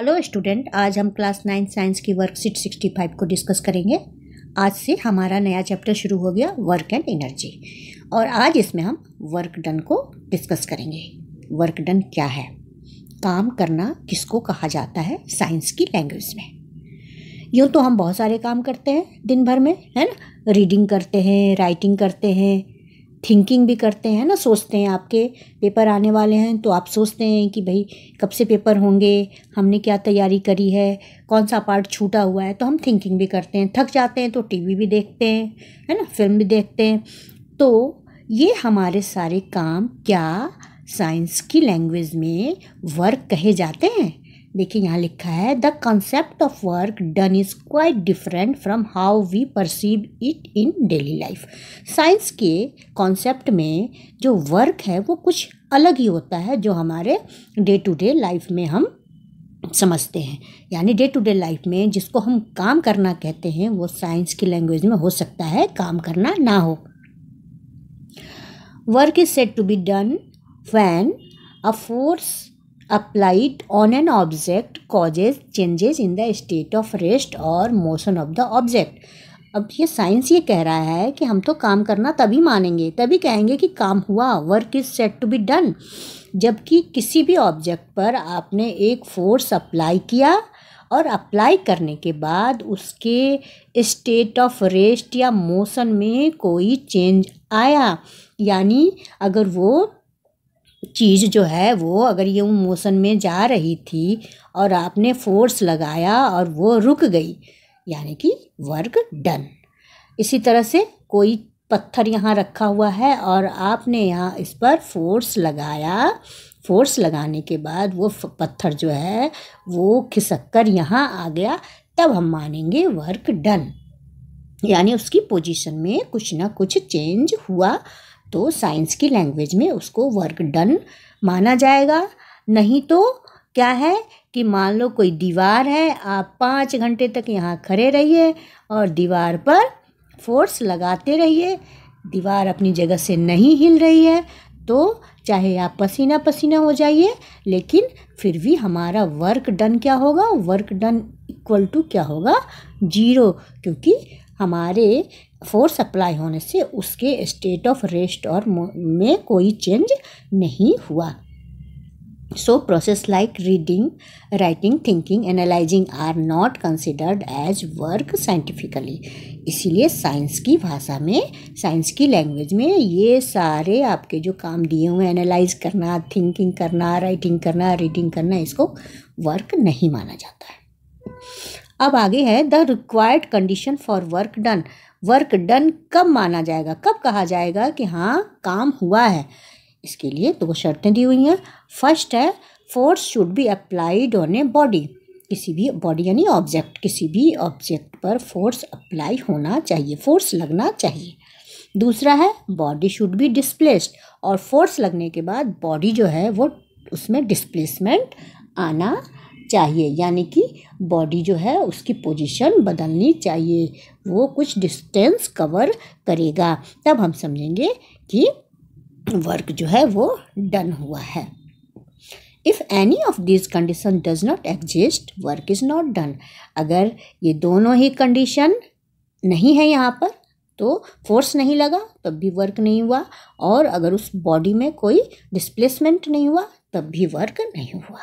Hello student, आज हम class 9 science की वर्कशीट 65 को डिस्कस करेंगे। आज से हमारा नया चैप्टर शुरू हो गया, वर्क एंड एनर्जी। और आज इसमें हम वर्क डन को डिस्कस करेंगे। वर्क डन क्या है, काम करना किसको कहा जाता है साइंस की लैंग्वेज में। यूँ तो हम बहुत सारे काम करते हैं दिन भर में, है ना। रीडिंग करते हैं, राइटिंग करते हैं, थिंकिंग भी करते हैं ना। सोचते हैं आपके पेपर आने वाले हैं तो आप सोचते हैं कि भाई कब से पेपर होंगे, हमने क्या तैयारी करी है, कौन सा पार्ट छूटा हुआ है। तो हम थिंकिंग भी करते हैं। थक जाते हैं तो टीवी भी देखते हैं, है ना, फिल्म भी देखते हैं। तो ये हमारे सारे काम क्या साइंस की लैंग्वेज में वर्क कहे जाते हैं। देखिए यहाँ लिखा है, the concept of work done is quite different from how we perceive it in daily life. Science के कॉन्सेप्ट में जो वर्क है वो कुछ अलग ही होता है जो हमारे डे टू डे लाइफ में हम समझते हैं। यानी डे टू डे लाइफ में जिसको हम काम करना कहते हैं वो साइंस की लैंग्वेज में हो सकता है काम करना ना हो। Work is said to be done when a force applied on an object causes changes in the state of rest or motion of the object। अब ये साइंस ये कह रहा है कि हम तो काम करना तभी मानेंगे, तभी कहेंगे कि काम हुआ, work is said to be done, जबकि किसी भी ऑब्जेक्ट पर आपने एक फोर्स अप्लाई किया और अप्लाई करने के बाद उसके स्टेट ऑफ रेस्ट या मोशन में कोई चेंज आया। यानी अगर वो चीज़ जो है वो अगर ये मोशन में जा रही थी और आपने फोर्स लगाया और वो रुक गई, यानी कि वर्क डन। इसी तरह से कोई पत्थर यहाँ रखा हुआ है और आपने यहाँ इस पर फोर्स लगाया, फोर्स लगाने के बाद वो पत्थर जो है वो खिसक कर यहाँ आ गया, तब हम मानेंगे वर्क डन। यानी उसकी पोजीशन में कुछ ना कुछ चेंज हुआ तो साइंस की लैंग्वेज में उसको वर्क डन माना जाएगा। नहीं तो क्या है कि मान लो कोई दीवार है, आप 5 घंटे तक यहाँ खड़े रहिए और दीवार पर फोर्स लगाते रहिए, दीवार अपनी जगह से नहीं हिल रही है, तो चाहे आप पसीना पसीना हो जाइए लेकिन फिर भी हमारा वर्क डन क्या होगा, वर्क डन इक्वल टू क्या होगा, 0, क्योंकि हमारे फोर्स अप्लाई होने से उसके स्टेट ऑफ रेस्ट और में कोई चेंज नहीं हुआ। So process like reading, writing, thinking, analysing are not considered as work scientifically. इसीलिए साइंस की भाषा में, साइंस की लैंग्वेज में ये सारे आपके जो काम दिए हुए हैं, एनालाइज करना, थिंकिंग करना, राइटिंग करना, रीडिंग करना, इसको वर्क नहीं माना जाता है। अब आगे है the required condition for work done. Work done कब माना जाएगा, कब कहा जाएगा कि हाँ काम हुआ है। इसके लिए 2 शर्तें दी हुई हैं। फर्स्ट है, force should be applied on a body. किसी भी बॉडी यानी ऑब्जेक्ट, किसी भी ऑब्जेक्ट पर फोर्स अप्लाई होना चाहिए, फोर्स लगना चाहिए। दूसरा है, बॉडी शुड बी डिस्प्लेस्ड, और फोर्स लगने के बाद बॉडी जो है वो उसमें डिस्प्लेसमेंट आना चाहिए, यानी कि बॉडी जो है उसकी पोजीशन बदलनी चाहिए, वो कुछ डिस्टेंस कवर करेगा, तब हम समझेंगे कि वर्क जो है वो डन हुआ है। If any of this condition does not exist, work is not done. अगर ये दोनों ही कंडीशन नहीं है यहाँ पर, तो फोर्स नहीं लगा तब भी वर्क नहीं हुआ, और अगर उस बॉडी में कोई डिस्प्लेसमेंट नहीं हुआ तब भी वर्क नहीं हुआ।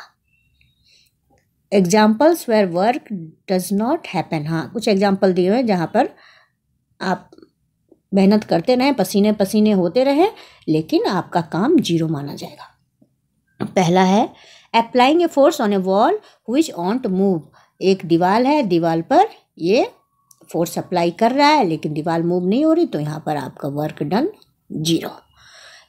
Examples where work does not happen. हाँ, कुछ एग्जाम्पल दिए हुए जहाँ पर आप मेहनत करते रहें, पसीने पसीने होते रहें, लेकिन आपका काम 0 माना जाएगा। पहला है, applying a force on A wall which ऑन्ट move. एक दीवार है, दीवार पर ये फोर्स अप्लाई कर रहा है लेकिन दीवार मूव नहीं हो रही, तो यहाँ पर आपका work done 0।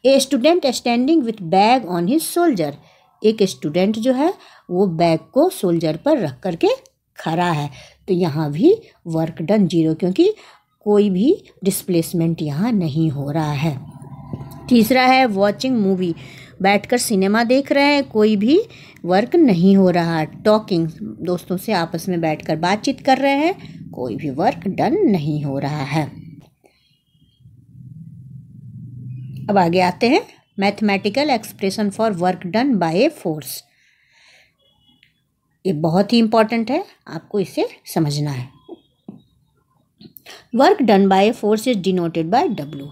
A student standing with bag on his shoulder. एक स्टूडेंट जो है वो बैग को शोल्डर पर रख करके खड़ा है, तो यहाँ भी वर्क डन 0, क्योंकि कोई भी डिस्प्लेसमेंट यहाँ नहीं हो रहा है। तीसरा है, वॉचिंग मूवी। बैठकर सिनेमा देख रहे हैं, कोई भी वर्क नहीं हो रहा। टॉकिंग, दोस्तों से आपस में बैठकर बातचीत कर रहे हैं, कोई भी वर्क डन नहीं हो रहा है। अब आगे आते हैं, mathematical expression for work done by a force. ये बहुत ही इम्पॉर्टेंट है, आपको इसे समझना है। Work done by force is denoted by W।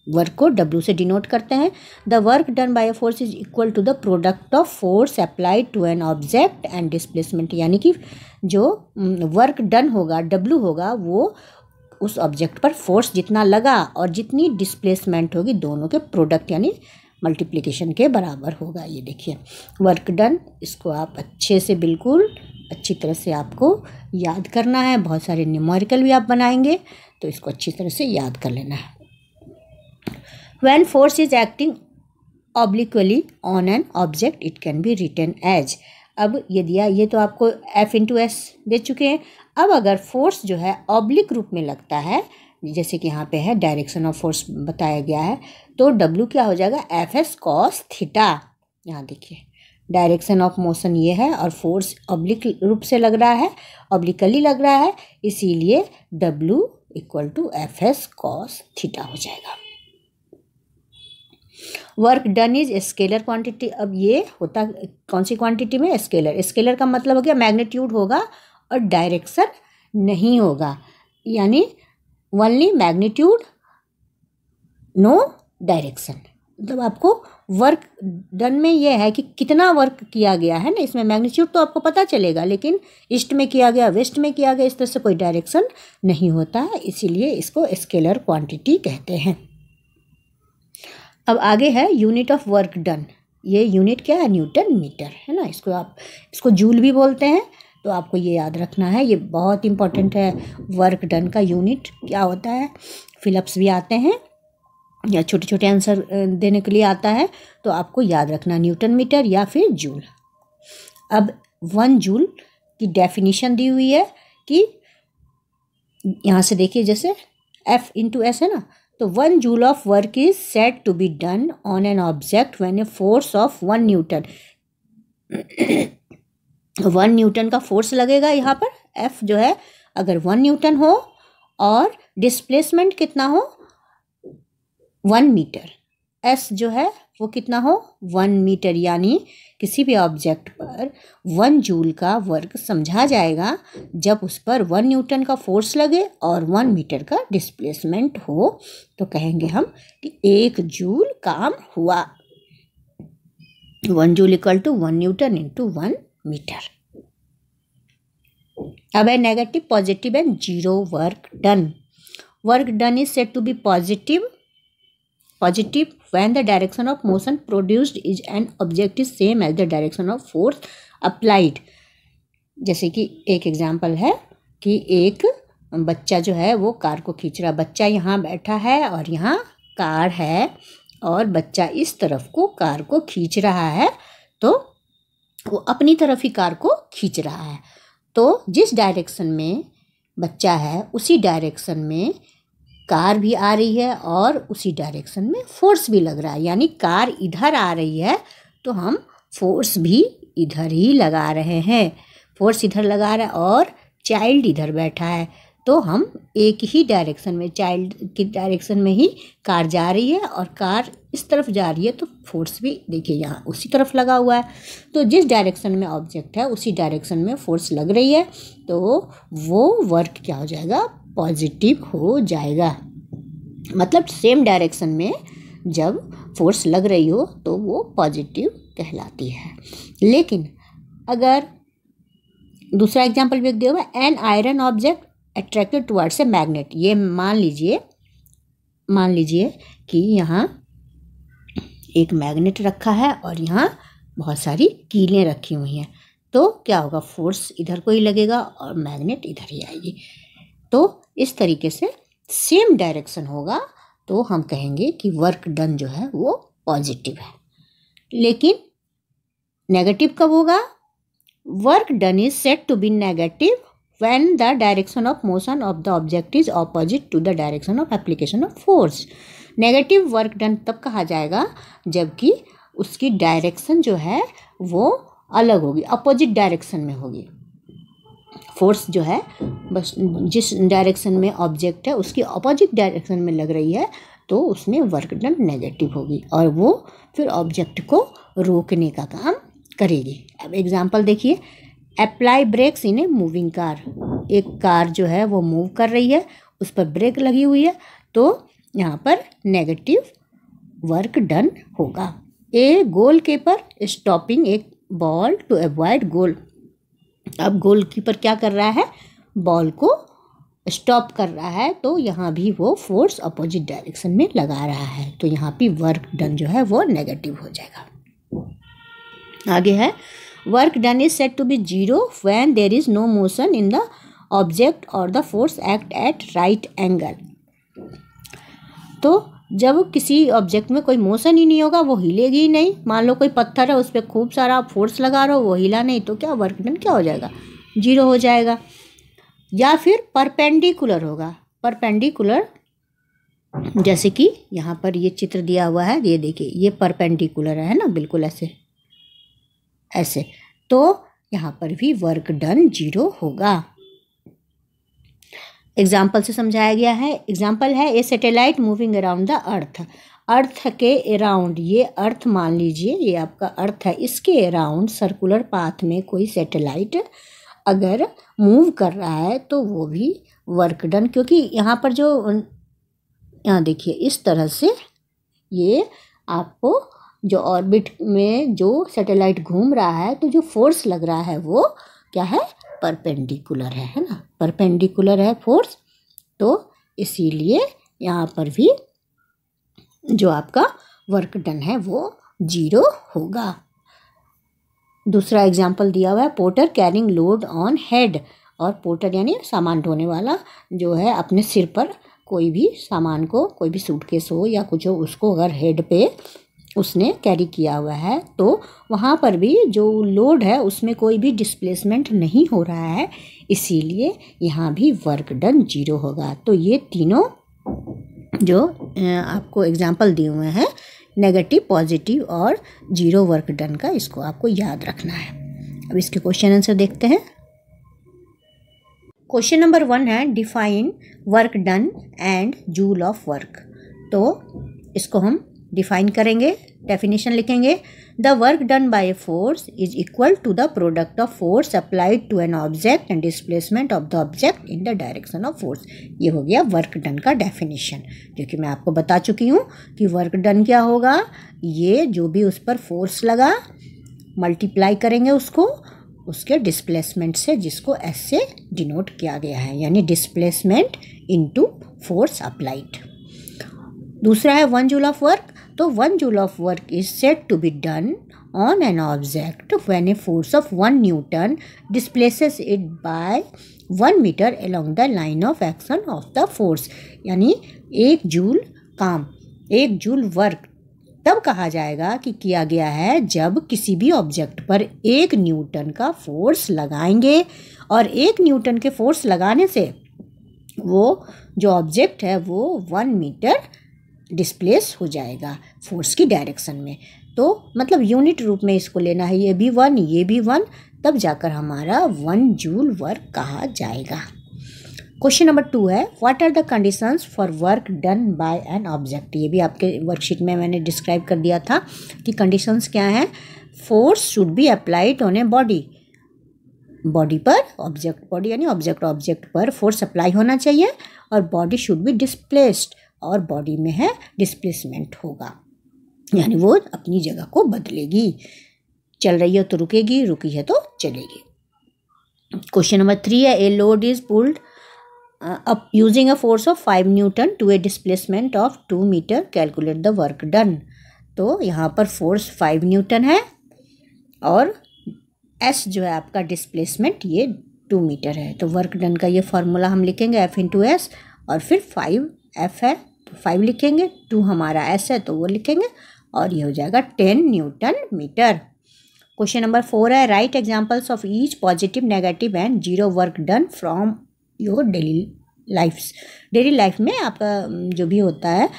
Work को W से डिनोट करते हैं। The work done by force is equal to the product of force applied to an object and displacement, यानी कि जो वर्क डन होगा W होगा वो उस ऑब्जेक्ट पर फोर्स जितना लगा और जितनी डिस्प्लेसमेंट होगी दोनों के प्रोडक्ट यानी मल्टीप्लिकेशन के बराबर होगा। ये देखिए वर्क डन, इसको आप अच्छे से बिल्कुल अच्छी तरह से आपको याद करना है। बहुत सारे न्यूमेरिकल भी आप बनाएंगे तो इसको अच्छी तरह से याद कर लेना है। When force is acting obliquely on an object it can be written as, अब ये दिया, ये तो आपको F इंटू एस दे चुके हैं। अब अगर फोर्स जो है ऑब्लिक रूप में लगता है, जैसे कि यहाँ पे है डायरेक्शन ऑफ फोर्स बताया गया है, तो W क्या हो जाएगा, एफ एस कॉस थीटा। यहाँ देखिए डायरेक्शन ऑफ मोशन ये है और फोर्स ऑब्लिक रूप से लग रहा है, ऑब्लिकली लग रहा है, इसीलिए W equal to F S cos theta हो जाएगा। Work done is scalar quantity. अब ये होता कौन सी क्वांटिटी में, स्केलर। स्केलर का मतलब हो गया मैग्नीट्यूड होगा और डायरेक्शन नहीं होगा, यानी ओनली मैग्नीट्यूड नो डायरेक्शन। मतलब आपको वर्क डन में ये है कि कितना वर्क किया गया है ना, इसमें मैग्नीट्यूड तो आपको पता चलेगा, लेकिन ईस्ट में किया गया, वेस्ट में किया गया, इस तरह से कोई डायरेक्शन नहीं होता है, इसीलिए इसको स्केलर क्वांटिटी कहते हैं। अब आगे है यूनिट ऑफ वर्क डन। ये यूनिट क्या है, न्यूटन मीटर है ना, इसको जूल भी बोलते हैं, तो आपको ये याद रखना है, ये बहुत इंपॉर्टेंट है। वर्क डन का यूनिट क्या होता है, फिलअप्स भी आते हैं या छोटे छोटे आंसर देने के लिए आता है, तो आपको याद रखना न्यूटन मीटर या फिर जूल। अब 1 जूल की डेफिनेशन दी हुई है कि यहाँ से देखिए जैसे F इंटू एस है ना, तो 1 joule of work is said to be done on an object when a force of 1 newton 1 newton का फोर्स लगेगा यहाँ पर। F जो है अगर 1 न्यूटन हो और डिस्प्लेसमेंट कितना हो 1 मीटर, S जो है वो कितना हो 1 मीटर, यानी किसी भी ऑब्जेक्ट पर 1 जूल का वर्क समझा जाएगा जब उस पर 1 न्यूटन का फोर्स लगे और 1 मीटर का डिस्प्लेसमेंट हो, तो कहेंगे हम कि 1 जूल काम हुआ। 1 joule equal to 1 newton into 1 metre. अब है negative, positive and zero work done. Work done is said to be positive when the direction of motion produced is an object is same as the direction of force applied। जैसे कि एक example है कि एक बच्चा जो है वो कार को खींच रहा, बच्चा यहाँ बैठा है और यहाँ कार है और बच्चा इस तरफ को कार को खींच रहा है, तो वो अपनी तरफ ही कार को खींच रहा है। तो जिस डायरेक्शन में बच्चा है उसी डायरेक्शन में कार भी आ रही है और उसी डायरेक्शन में फोर्स भी लग रहा है, यानी कार इधर आ रही है तो हम फोर्स भी इधर ही लगा रहे हैं। फोर्स इधर लगा रहा है और चाइल्ड इधर बैठा है, तो हम एक ही डायरेक्शन में, चाइल्ड की डायरेक्शन में ही कार जा रही है और कार इस तरफ जा रही है, तो फोर्स भी देखिए यहाँ उसी तरफ लगा हुआ है। तो जिस डायरेक्शन में ऑब्जेक्ट है उसी डायरेक्शन में फोर्स लग रही है, तो वो वर्क क्या हो जाएगा, पॉजिटिव हो जाएगा। मतलब सेम डायरेक्शन में जब फोर्स लग रही हो तो वो पॉजिटिव कहलाती है। लेकिन अगर दूसरा एग्जांपल भी दिया हुआ है, an iron object attracted towards a magnet. ये मान लीजिए कि यहाँ एक मैग्नेट रखा है और यहाँ बहुत सारी कीलें रखी हुई हैं, तो क्या होगा, फोर्स इधर को ही लगेगा और मैग्नेट इधर ही आएगी। तो इस तरीके से सेम डायरेक्शन होगा तो हम कहेंगे कि वर्क डन जो है वो पॉजिटिव है। लेकिन नेगेटिव कब होगा, work done is said to be negative when the direction of motion of the object is opposite to the direction of application of force. Negative work done तब कहा जाएगा जबकि उसकी डायरेक्शन जो है वो अलग होगी, अपोजिट डायरेक्शन में होगी। फोर्स जो है बस जिस डायरेक्शन में ऑब्जेक्ट है उसकी अपोजिट डायरेक्शन में लग रही है, तो उसमें वर्क डन नेगेटिव होगी और वो फिर ऑब्जेक्ट को रोकने का काम करेगी। अब एग्जांपल देखिए apply breaks in a moving car, एक कार जो है वो मूव कर रही है, उस पर ब्रेक लगी हुई है, तो यहाँ पर नेगेटिव वर्क डन होगा। A goal keeper stopping a ball to avoid goal, अब गोल कीपर क्या कर रहा है, बॉल को स्टॉप कर रहा है, तो यहाँ भी वो फोर्स अपोजिट डायरेक्शन में लगा रहा है, तो यहाँ पे वर्क डन जो है वो नेगेटिव हो जाएगा। आगे है work done is said to be zero when there is no motion in the object or the force act at right angle. तो जब किसी ऑब्जेक्ट में कोई मोशन ही नहीं होगा, वो हिलेगी ही नहीं, मान लो कोई पत्थर है उस पर खूब सारा फोर्स लगा रहे हो, वो हिला नहीं, तो क्या वर्क डन क्या हो जाएगा, जीरो हो जाएगा। या फिर परपेंडिकुलर होगा, परपेंडिकुलर जैसे कि यहाँ पर ये चित्र दिया हुआ है, ये देखिए ये परपेंडिकुलर है ना, बिल्कुल ऐसे ऐसे, तो यहाँ पर भी वर्क डन जीरो होगा। एग्जाम्पल से समझाया गया है। एग्जाम्पल है a satellite moving around the earth, earth के अराउंड, ये अर्थ मान लीजिए ये आपका अर्थ है, इसके अराउंड सर्कुलर पाथ में कोई सैटेलाइट अगर मूव कर रहा है तो वो भी वर्क डन, क्योंकि यहाँ पर जो यहाँ देखिए इस तरह से ये आपको जो ऑर्बिट में जो सैटेलाइट घूम रहा है, तो जो फोर्स लग रहा है वो क्या है, परपेंडिकुलर है ना, परपेंडिकुलर है फोर्स, तो इसीलिए यहाँ पर भी जो आपका वर्क डन है वो जीरो होगा। दूसरा एग्जाम्पल दिया हुआ है porter carrying load on head, और पोर्टर यानी सामान ढोने वाला जो है अपने सिर पर कोई भी सामान को, कोई भी सूटकेस हो या कुछ हो, उसको अगर हेड पे उसने कैरी किया हुआ है, तो वहाँ पर भी जो लोड है उसमें कोई भी डिस्प्लेसमेंट नहीं हो रहा है, इसीलिए यहाँ भी वर्क डन जीरो होगा। तो ये तीनों जो आपको एग्जाम्पल दिए हुए हैं, नेगेटिव, पॉजिटिव और जीरो वर्क डन का, इसको आपको याद रखना है। अब इसके क्वेश्चन आंसर देखते हैं। क्वेश्चन नंबर 1 है define work done and joule of work, तो इसको हम डिफाइन करेंगे, डेफिनेशन लिखेंगे। The work done by a force is equal to the product of force applied to an object and displacement of the object in the direction of force. ये हो गया work done का definition, जो कि मैं आपको बता चुकी हूँ कि वर्क डन क्या होगा, ये जो भी उस पर फोर्स लगा मल्टीप्लाई करेंगे उसको उसके डिस्प्लेसमेंट से, जिसको एस से डिनोट किया गया है, यानी डिस्प्लेसमेंट इनटू फोर्स अप्लाइड। दूसरा है 1 जूल ऑफ वर्क, तो 1 joule of work is said to be done on an object when a force of 1 newton displaces it by 1 metre along the line of action of the force, यानी 1 joule काम, 1 joule work तब कहा जाएगा कि किया गया है जब किसी भी ऑब्जेक्ट पर 1 न्यूटन का फोर्स लगाएंगे, और 1 न्यूटन के फोर्स लगाने से वो जो ऑब्जेक्ट है वो 1 मीटर डिस्प्लेस हो जाएगा फोर्स की डायरेक्शन में। तो मतलब यूनिट रूप में इसको लेना है, ये भी 1 ये भी 1, तब जाकर हमारा 1 जूल वर्क कहा जाएगा। क्वेश्चन नंबर 2 है what are the conditions for work done by an object, ये भी आपके वर्कशीट में मैंने डिस्क्राइब कर दिया था कि कंडीशंस क्या हैं। Force should be applied on a body, body पर ऑब्जेक्ट, बॉडी यानी ऑब्जेक्ट पर फोर्स अप्लाई होना चाहिए, और बॉडी शुड बी डिस्प्लेस्ड, और बॉडी में है डिस्प्लेसमेंट होगा, यानी वो अपनी जगह को बदलेगी, चल रही है तो रुकेगी, रुकी है तो चलेगी। क्वेश्चन नंबर 3 है a load is pulled up using a force of 5 newton to a displacement of 2 metres, calculate the work done. तो यहाँ पर फोर्स 5 न्यूटन है और एस जो है आपका डिस्प्लेसमेंट ये 2 मीटर है, तो वर्क डन का ये फार्मूला हम लिखेंगे F इंटू एस, और फिर 5 F है तो 5 लिखेंगे, 2 हमारा S है तो वो लिखेंगे, और ये हो जाएगा 10 न्यूटन मीटर। क्वेश्चन नंबर 4 है write examples of each positive, negative and zero work done from your daily lifes. Daily life में आपका जो भी होता है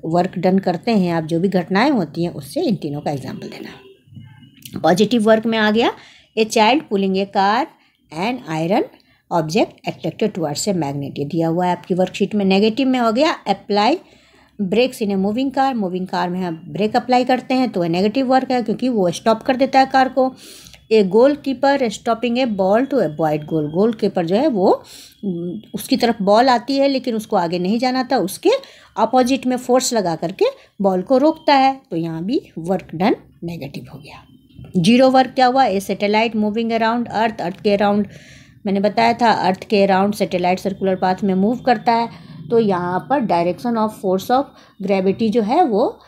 वर्क डन करते हैं आप, जो भी घटनाएं होती हैं उससे इन तीनों का एग्जाम्पल देना। पॉजिटिव वर्क में आ गया a child pulling a car and iron object attracted towards a magnet, ये दिया हुआ है आपकी वर्कशीट में। नेगेटिव में हो गया apply breaks in a moving car में हम ब्रेक अप्लाई करते हैं तो नेगेटिव वर्क है, क्योंकि वो स्टॉप कर देता है कार को। A goal keeper stopping a ball to avoid goal. Goal keeper जो है वो उसकी तरफ बॉल आती है लेकिन उसको आगे नहीं जाना था, उसके अपोजिट में फोर्स लगा करके बॉल को रोकता है। तो यहाँ भी वर्क डन नेगेटिव हो गया। जीरो वर्क क्या हुआ? ए सैटेलाइट मूविंग अराउंड अर्थ। अर्थ के अराउंड मैंने बताया था, अर्थ के अराउंड सैटेलाइट सर्कुलर पाथ में मूव करता है। तो यहाँ पर direction of force of gravity जो है वो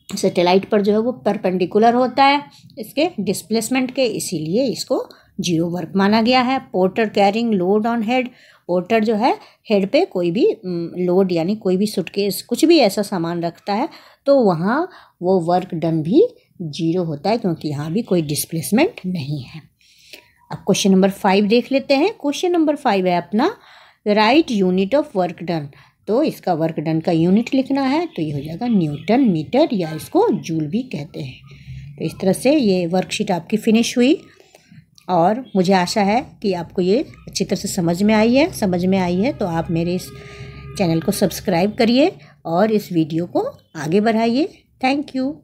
सैटेलाइट पर जो है वो परपेंडिकुलर होता है इसके डिस्प्लेसमेंट के, इसीलिए इसको जीरो वर्क माना गया है। Porter carrying load on head. Porter जो है हेड पे कोई भी लोड यानी कोई भी सूटकेस कुछ भी ऐसा सामान रखता है तो वहाँ वो वर्क डन भी जीरो होता है क्योंकि यहाँ भी कोई डिस्प्लेसमेंट नहीं है। अब क्वेश्चन नंबर 5 देख लेते हैं। क्वेश्चन नंबर 5 है अपना right unit of work done. तो इसका वर्क डन का यूनिट लिखना है तो ये हो जाएगा न्यूटन मीटर या इसको जूल भी कहते हैं। तो इस तरह से ये वर्कशीट आपकी फिनिश हुई और मुझे आशा है कि आपको ये अच्छी तरह से समझ में आई है। तो आप मेरे इस चैनल को सब्सक्राइब करिए और इस वीडियो को आगे बढ़ाइए। Thank you.